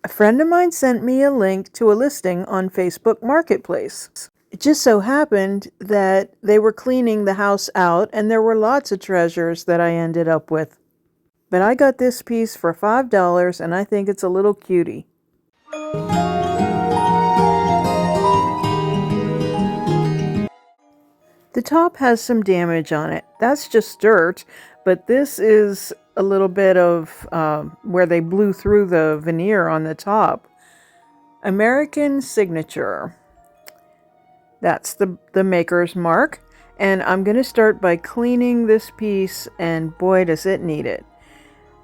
A friend of mine sent me a link to a listing on Facebook Marketplace. It just so happened that they were cleaning the house out and there were lots of treasures that I ended up with. But I got this piece for $5 and I think it's a little cutie. The top has some damage on it. That's just dirt, but this is a little bit of where they blew through the veneer on the top. American Signature. That's the maker's mark. And I'm going to start by cleaning this piece, and boy does it need it.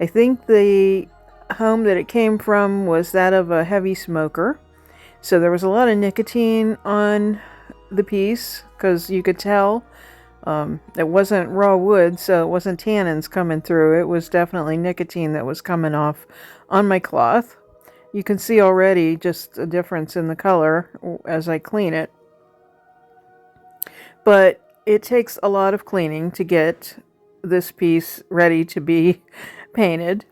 I think the home that it came from was that of a heavy smoker. So there was a lot of nicotine on the piece because you could tell it wasn't raw wood, so it wasn't tannins coming through. It was definitely nicotine that was coming off on my cloth. You can see already just a difference in the color as I clean it. But it takes a lot of cleaning to get this piece ready to be painted.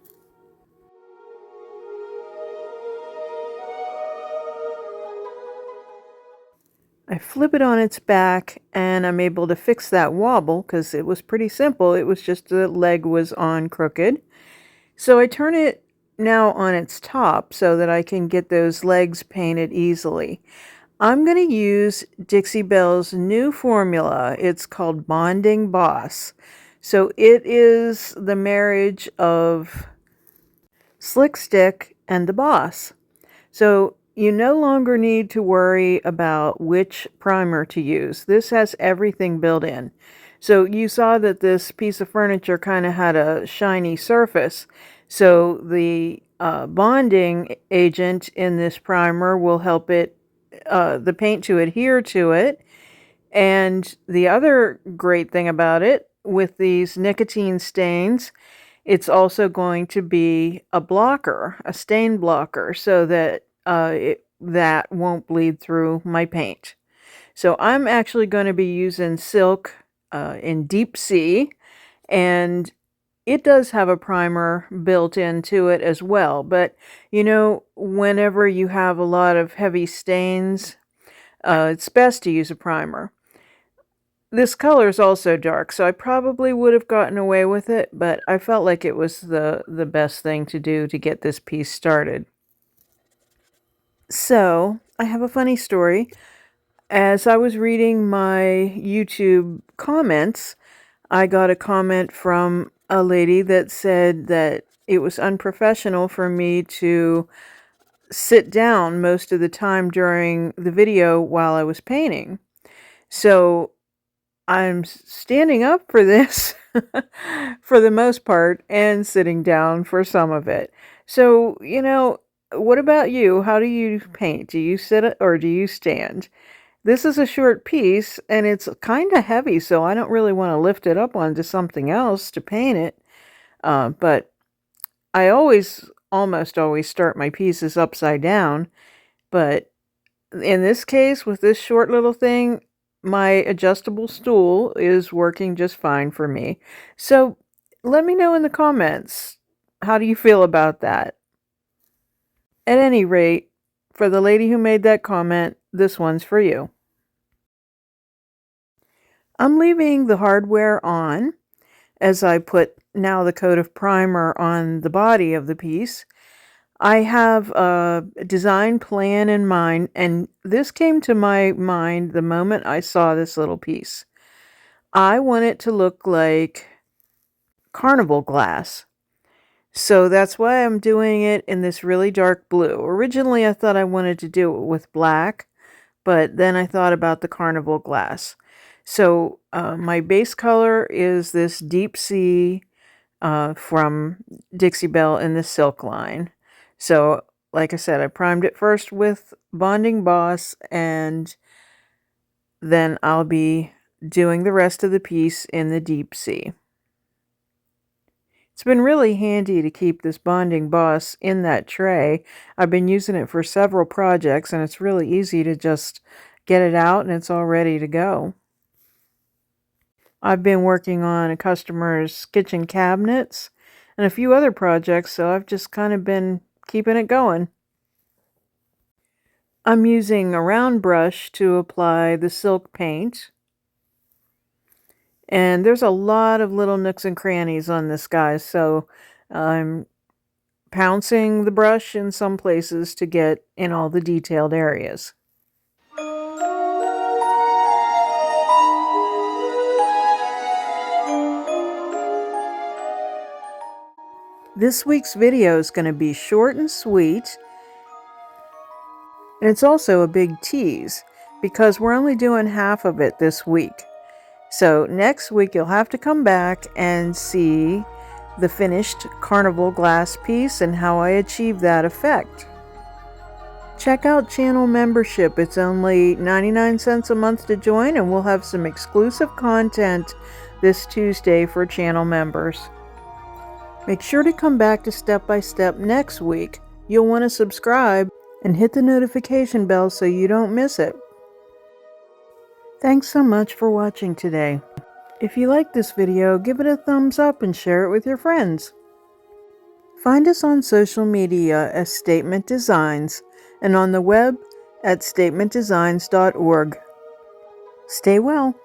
I flip it on its back and I'm able to fix that wobble because it was pretty simple. It was just the leg was on crooked. So I turn it now on its top so that I can get those legs painted easily. I'm going to use Dixie Belle's new formula. It's called Bonding Boss. So it is the marriage of Slick Stick and the Boss. So you no longer need to worry about which primer to use. This has everything built in. So you saw that this piece of furniture kind of had a shiny surface. So the bonding agent in this primer will help it, the paint to adhere to it. And the other great thing about it, with these nicotine stains, it's also going to be a blocker, a stain blocker, so that that won't bleed through my paint. So I'm actually going to be using silk in Deep Sea, and it does have a primer built into it as well. But, you know, whenever you have a lot of heavy stains, it's best to use a primer. This color is also dark, so I probably would have gotten away with it, but I felt like it was the best thing to do to get this piece started. So, I have a funny story. As I was reading my YouTube comments, I got a comment from a lady that said that it was unprofessional for me to sit down most of the time during the video while I was painting. So I'm standing up for this for the most part and sitting down for some of it. So, you know, what about you? How do you paint? Do you sit or do you stand? This is a short piece and it's kind of heavy, so I don't really want to lift it up onto something else to paint it. But I almost always start my pieces upside down. But in this case, with this short little thing, my adjustable stool is working just fine for me. So let me know in the comments, how do you feel about that? At any rate, for the lady who made that comment, this one's for you. I'm leaving the hardware on as I put now the coat of primer on the body of the piece. I have a design plan in mind, and this came to my mind the moment I saw this little piece. I want it to look like Carnival glass. So that's why I'm doing it in this really dark blue. Originally, I thought I wanted to do it with black, but then I thought about the Carnival glass. So my base color is this Deep Sea from Dixie Belle in the silk line. So, like I said, I primed it first with Bonding Boss, and then I'll be doing the rest of the piece in the Deep Sea. It's been really handy to keep this Bonding Boss in that tray. I've been using it for several projects, and it's really easy to just get it out and it's all ready to go. I've been working on a customer's kitchen cabinets and a few other projects, so I've just kind of been keeping it going. I'm using a round brush to apply the silk paint. And there's a lot of little nooks and crannies on this, guys, so I'm pouncing the brush in some places to get in all the detailed areas. This week's video is going to be short and sweet, and it's also a big tease because we're only doing half of it this week. So next week you'll have to come back and see the finished Carnival glass piece and how I achieved that effect. Check out channel membership. It's only 99 cents a month to join, and we'll have some exclusive content this Tuesday for channel members. Make sure to come back to Step by Step next week. You'll want to subscribe and hit the notification bell so you don't miss it. Thanks so much for watching today. If you like this video, give it a thumbs up and share it with your friends. Find us on social media as Statement Designs and on the web at statementdesigns.org. Stay well.